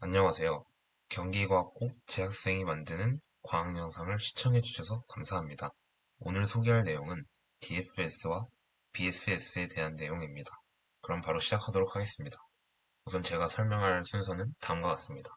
안녕하세요. 경기과학고 재학생이 만드는 과학 영상을 시청해주셔서 감사합니다. 오늘 소개할 내용은 DFS와 BFS에 대한 내용입니다. 그럼 바로 시작하도록 하겠습니다. 우선 제가 설명할 순서는 다음과 같습니다.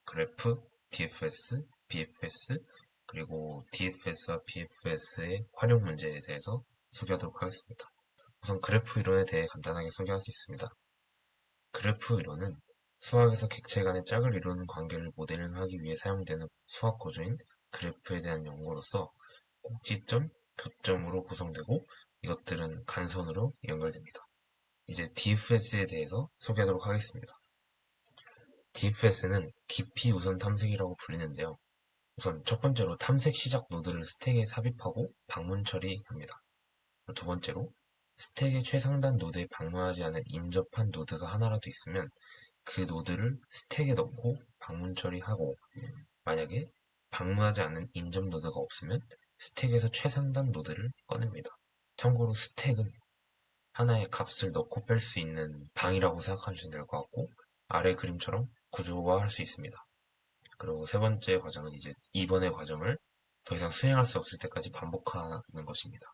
그래프, DFS, BFS, 그리고 DFS와 BFS의 활용 문제에 대해서 소개하도록 하겠습니다. 우선 그래프 이론에 대해 간단하게 소개하겠습니다. 그래프 이론은 수학에서 객체 간의 짝을 이루는 관계를 모델링하기 위해 사용되는 수학 구조인 그래프에 대한 연구로서 꼭지점, 교점으로 구성되고 이것들은 간선으로 연결됩니다. 이제 DFS에 대해서 소개하도록 하겠습니다. DFS는 깊이 우선 탐색이라고 불리는데요. 우선 첫 번째로 탐색 시작 노드를 스택에 삽입하고 방문 처리합니다. 두 번째로 스택의 최상단 노드에 방문하지 않은 인접한 노드가 하나라도 있으면 그 노드를 스택에 넣고 방문 처리하고, 만약에 방문하지 않은 인접 노드가 없으면 스택에서 최상단 노드를 꺼냅니다. 참고로 스택은 하나의 값을 넣고 뺄 수 있는 방이라고 생각하시면 될 것 같고, 아래 그림처럼 구조화할 수 있습니다. 그리고 세 번째 과정은 이제 이번의 과정을 더 이상 수행할 수 없을 때까지 반복하는 것입니다.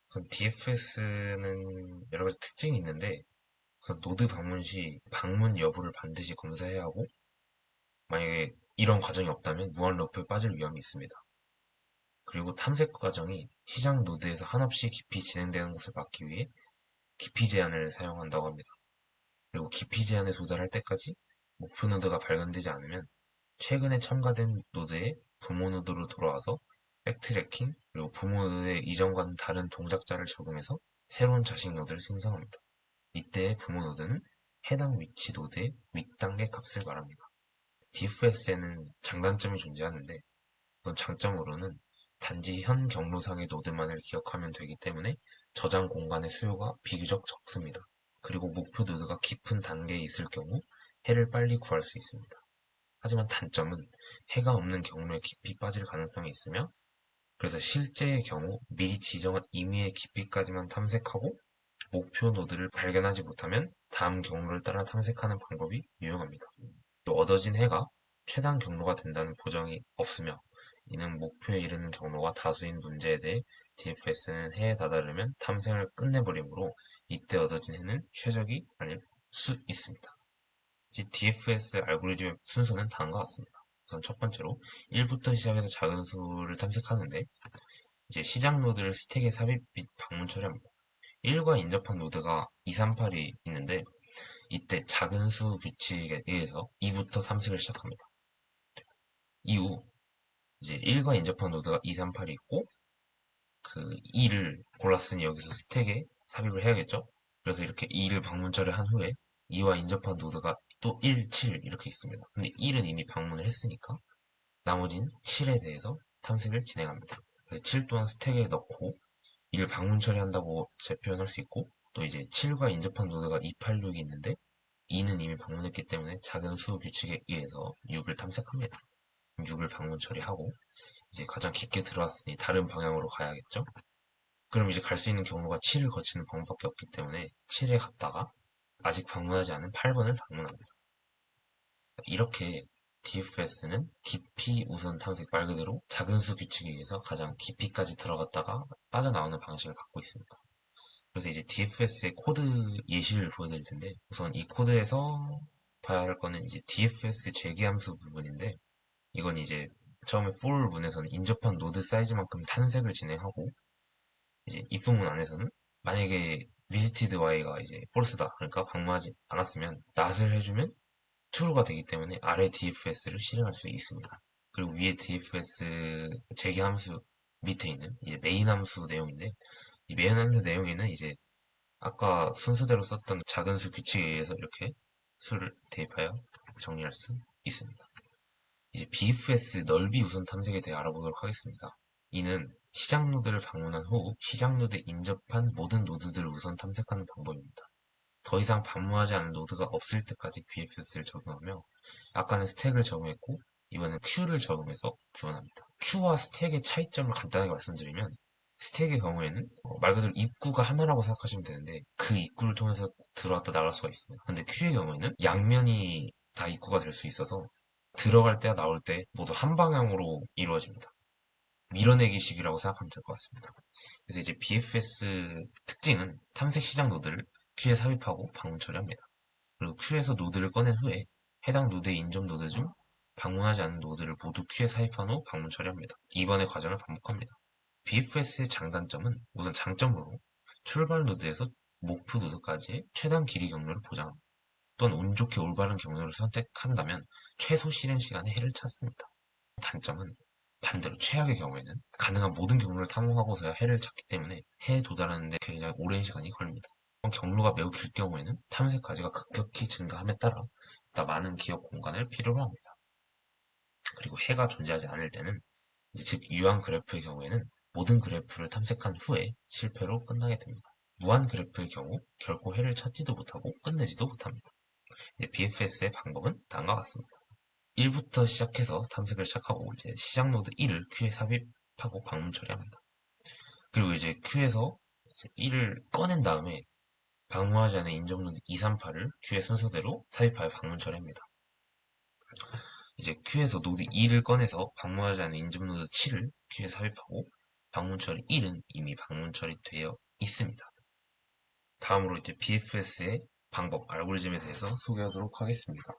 우선 DFS는 여러 가지 특징이 있는데, 우선 노드 방문 시 방문 여부를 반드시 검사해야 하고, 만약에 이런 과정이 없다면 무한 루프에 빠질 위험이 있습니다. 그리고 탐색 과정이 시작 노드에서 한없이 깊이 진행되는 것을 막기 위해 깊이 제한을 사용한다고 합니다. 그리고 깊이 제한에 도달할 때까지 목표 노드가 발견되지 않으면 최근에 첨가된 노드의 부모 노드로 돌아와서 백트래킹, 그리고 부모 노드의 이전과는 다른 동작자를 적용해서 새로운 자식 노드를 생성합니다. 이때의 부모 노드는 해당 위치 노드의 윗단계 값을 말합니다. DFS에는 장단점이 존재하는데, 우선 장점으로는 단지 현 경로상의 노드만을 기억하면 되기 때문에 저장 공간의 수요가 비교적 적습니다. 그리고 목표 노드가 깊은 단계에 있을 경우 해를 빨리 구할 수 있습니다. 하지만 단점은 해가 없는 경로에 깊이 빠질 가능성이 있으며, 그래서 실제의 경우 미리 지정한 임의의 깊이까지만 탐색하고 목표 노드를 발견하지 못하면 다음 경로를 따라 탐색하는 방법이 유용합니다. 또 얻어진 해가 최단 경로가 된다는 보장이 없으며, 이는 목표에 이르는 경로가 다수인 문제에 대해 DFS는 해에 다다르면 탐색을 끝내버리므로 이때 얻어진 해는 최적이 아닐 수 있습니다. DFS 알고리즘의 순서는 다음과 같습니다. 우선 첫 번째로 1부터 시작해서 작은 수를 탐색하는데, 이제 시작 노드를 스택에 삽입 및 방문 처리합니다. 1과 인접한 노드가 2, 3, 8이 있는데, 이때 작은 수 규칙에 의해서 2부터 탐색을 시작합니다. 이후 이제 1과 인접한 노드가 2, 3, 8이 있고, 그 2를 골랐으니 여기서 스택에 삽입을 해야겠죠? 그래서 이렇게 2를 방문 처리한 후에 2와 인접한 노드가 또 1, 7 이렇게 있습니다. 근데 1은 이미 방문을 했으니까 나머진 7에 대해서 탐색을 진행합니다. 그래서 7 또한 스택에 넣고 2를 방문 처리한다고 재표현할 수 있고, 또 이제 7과 인접한 노드가 2, 8, 6이 있는데 2는 이미 방문했기 때문에 작은 수 규칙에 의해서 6을 탐색합니다. 6을 방문 처리하고 이제 가장 깊게 들어왔으니 다른 방향으로 가야겠죠? 그럼 이제 갈 수 있는 경로가 7을 거치는 방법밖에 없기 때문에 7에 갔다가 아직 방문하지 않은 8번을 방문합니다. 이렇게 DFS는 깊이 우선 탐색, 말 그대로 작은 수 규칙에 의해서 가장 깊이까지 들어갔다가 빠져나오는 방식을 갖고 있습니다. 그래서 이제 DFS의 코드 예시를 보여드릴 텐데, 우선 이 코드에서 봐야 할 거는 이제 DFS 재기함수 부분인데, 이건 이제 처음에 for 문에서는 인접한 노드 사이즈만큼 탐색을 진행하고, 이제 if 문 안에서는 만약에 visited y가 이제 false다, 그러니까 방문하지 않았으면 not을 해주면 true가 되기 때문에 아래 DFS를 실행할 수 있습니다. 그리고 위에 DFS 재기함수 밑에 있는 이제 메인 함수 내용인데, 이 메인 함수 내용에는 이제 아까 순서대로 썼던 작은 수 규칙에 의해서 이렇게 수를 대입하여 정리할 수 있습니다. 이제 BFS 넓이 우선 탐색에 대해 알아보도록 하겠습니다. 이는 시작 노드를 방문한 후 시작 노드에 인접한 모든 노드들을 우선 탐색하는 방법입니다. 더 이상 방문하지 않은 노드가 없을 때까지 BFS를 적용하며, 아까는 스택을 적용했고 이번엔 Q를 적용해서 구현합니다. Q와 스택의 차이점을 간단하게 말씀드리면, 스택의 경우에는 말 그대로 입구가 하나라고 생각하시면 되는데 그 입구를 통해서 들어왔다 나갈 수가 있습니다. 근데 Q의 경우에는 양면이 다 입구가 될 수 있어서 들어갈 때와 나올 때 모두 한 방향으로 이루어집니다. 밀어내기식이라고 생각하면 될 것 같습니다. 그래서 이제 BFS 특징은 탐색 시작 노드를 큐에 삽입하고 방문 처리합니다. 그리고 큐에서 노드를 꺼낸 후에 해당 노드의 인접 노드 중 방문하지 않은 노드를 모두 큐에 삽입한 후 방문 처리합니다. 이번의 과정을 반복합니다. BFS의 장단점은 우선 장점으로 출발 노드에서 목표 노드까지의 최단 길이 경로를 보장합니다. 또한 운 좋게 올바른 경로를 선택한다면 최소 실행 시간에 해를 찾습니다. 단점은 반대로 최악의 경우에는 가능한 모든 경로를 탐험하고서야 해를 찾기 때문에 해에 도달하는데 굉장히 오랜 시간이 걸립니다. 경로가 매우 길 경우에는 탐색 가지가 급격히 증가함에 따라 보다 많은 기억 공간을 필요로 합니다. 그리고 해가 존재하지 않을 때는 즉 유한 그래프의 경우에는 모든 그래프를 탐색한 후에 실패로 끝나게 됩니다. 무한 그래프의 경우 결코 해를 찾지도 못하고 끝내지도 못합니다. BFS의 방법은 다음과 같습니다. 1부터 시작해서 탐색을 시작하고 이제 시작 노드 1을 큐에 삽입하고 방문 처리합니다. 그리고 이제 큐에서 1을 꺼낸 다음에 방문하지 않은 인접 노드 2, 3, 8을 큐의 순서대로 삽입하여 방문 처리합니다. 이제 큐에서 노드 2를 꺼내서 방문하지 않은 인접 노드 7을 큐에 삽입하고 방문 처리 1은 이미 방문 처리되어 있습니다. 다음으로 이제 BFS의 방법, 알고리즘에 대해서 소개하도록 하겠습니다.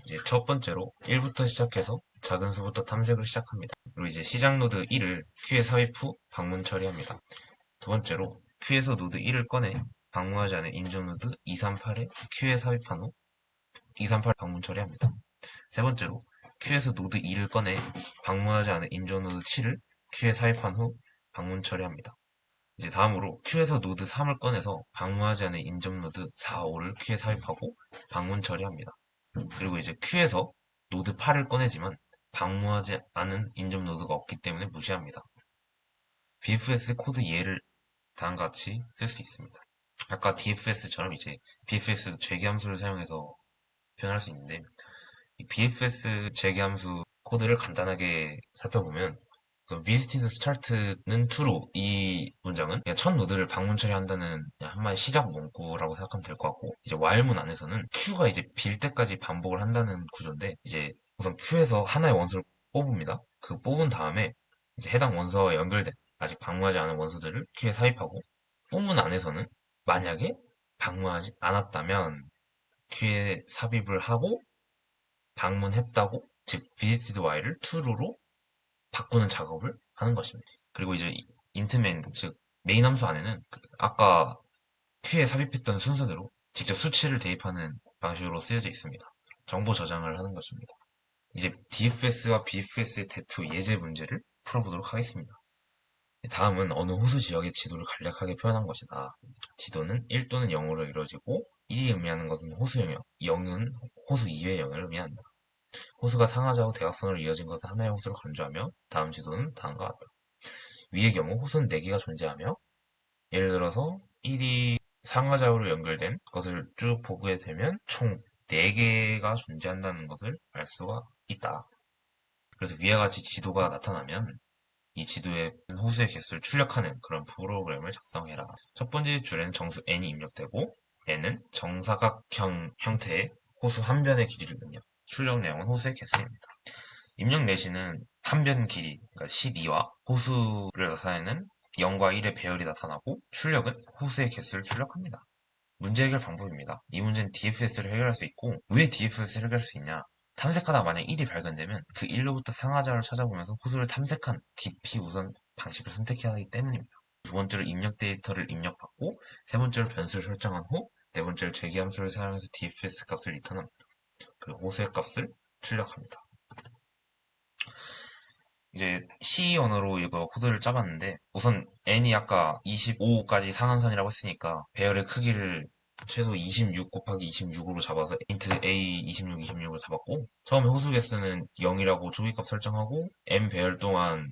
이제 첫 번째로 1부터 시작해서 작은 수부터 탐색을 시작합니다. 그리고 이제 시작 노드 1을 큐에 삽입 후 방문 처리합니다. 두 번째로 큐에서 노드 1을 꺼내 방문하지 않은 인접 노드 238에 큐에 삽입한 후 238 방문 처리합니다. 세 번째로 큐에서 노드 2를 꺼내 방문하지 않은 인접 노드 7을 큐에 삽입한 후 방문 처리합니다. 이제 다음으로 큐에서 노드 3을 꺼내서 방문하지 않은 인접 노드 4, 5를 큐에 삽입하고 방문 처리합니다. 그리고 이제 큐에서 노드 8을 꺼내지만 방문하지 않은 인접 노드가 없기 때문에 무시합니다. BFS 코드 예를 다음과 같이 쓸 수 있습니다. 아까 DFS처럼 이제 BFS 재계함수를 사용해서 표현할 수 있는데 이 BFS 재계함수 코드를 간단하게 살펴보면 visited start는 true 이 문장은 그냥 첫 노드를 방문 처리한다는 한마디 시작 문구라고 생각하면 될 것 같고 이제 while문 안에서는 queue가 이제 빌 때까지 반복을 한다는 구조인데 이제 우선 queue에서 하나의 원소를 뽑습니다. 그 뽑은 다음에 이제 해당 원소와 연결된 아직 방문하지 않은 원소들을 queue에 삽입하고 for문 안에서는 만약에 방문하지 않았다면 queue에 삽입을 하고 방문했다고 즉 visited while을 true로 바꾸는 작업을 하는 것입니다. 그리고 이제 인트맨, 즉 메인 함수 안에는 아까 큐에 삽입했던 순서대로 직접 수치를 대입하는 방식으로 쓰여져 있습니다. 정보 저장을 하는 것입니다. 이제 DFS와 BFS의 대표 예제 문제를 풀어보도록 하겠습니다. 다음은 어느 호수 지역의 지도를 간략하게 표현한 것이다. 지도는 1 또는 0으로 이루어지고 1이 의미하는 것은 호수 영역, 0은 호수 이외의 영역을 의미한다. 호수가 상하좌우 대각선으로 이어진 것을 하나의 호수로 간주하며 다음 지도는 다음과 같다. 위의 경우 호수는 4개가 존재하며 예를 들어서 1이 상하좌우로 연결된 것을 쭉 보게 되면 총 4개가 존재한다는 것을 알 수가 있다. 그래서 위와 같이 지도가 나타나면 이 지도에 호수의 개수를 출력하는 그런 프로그램을 작성해라. 첫 번째 줄에는 정수 n이 입력되고 n은 정사각형 형태의 호수 한 변의 길이를 의미합니다. 출력 내용은 호수의 개수입니다. 입력 내시는 한 변 길이, 그러니까 12와 호수를 나타내는 0과 1의 배열이 나타나고 출력은 호수의 개수를 출력합니다. 문제 해결 방법입니다. 이 문제는 DFS를 해결할 수 있고 왜 DFS를 해결할 수 있냐? 탐색하다 만약 1이 발견되면 그 1로부터 상하좌를 찾아보면서 호수를 탐색한 깊이 우선 방식을 선택해야 하기 때문입니다. 두 번째로 입력 데이터를 입력받고 세 번째로 변수를 설정한 후 네 번째로 재기함수를 사용해서 DFS 값을 리턴합니다. 그리고 호수의 값을 출력합니다. 이제 C 언어로 이거 코드를 짜봤는데 우선 n이 아까 25까지 상한선이라고 했으니까 배열의 크기를 최소 26 곱하기 26으로 잡아서 int a 26, 26으로 잡았고 처음에 호수 개수는 0이라고 초기값 설정하고 m 배열 동안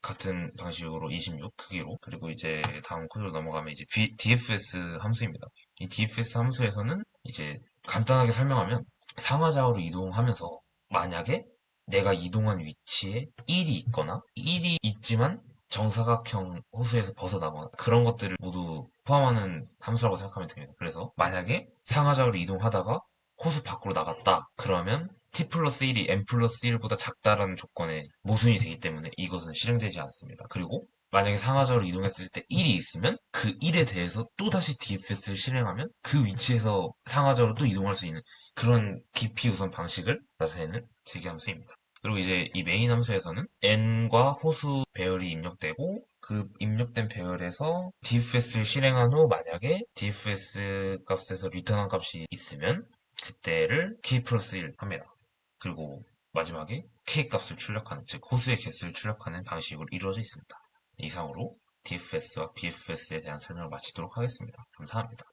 같은 방식으로 26 크기로 그리고 이제 다음 코드로 넘어가면 이제 dfs 함수입니다. 이 dfs 함수에서는 이제 간단하게 설명하면 상하좌우로 이동하면서 만약에 내가 이동한 위치에 1이 있거나 1이 있지만 정사각형 호수에서 벗어나거나 그런 것들을 모두 포함하는 함수라고 생각하면 됩니다. 그래서 만약에 상하좌우로 이동하다가 호수 밖으로 나갔다. 그러면 t 플러스 1이 n 플러스 1보다 작다라는 조건에 모순이 되기 때문에 이것은 실행되지 않습니다. 그리고 만약에 상하좌로 이동했을 때 1이 있으면 그 1에 대해서 또다시 DFS를 실행하면 그 위치에서 상하좌로 또 이동할 수 있는 그런 깊이 우선 방식을 나타내는 재기함수입니다. 그리고 이제 이 메인 함수에서는 n과 호수 배열이 입력되고 그 입력된 배열에서 DFS를 실행한 후 만약에 DFS 값에서 리턴한 값이 있으면 그때를 k 플러스 1 합니다. 그리고 마지막에 k 값을 출력하는, 즉 호수의 개수를 출력하는 방식으로 이루어져 있습니다. 이상으로 DFS와 BFS에 대한 설명을 마치도록 하겠습니다. 감사합니다.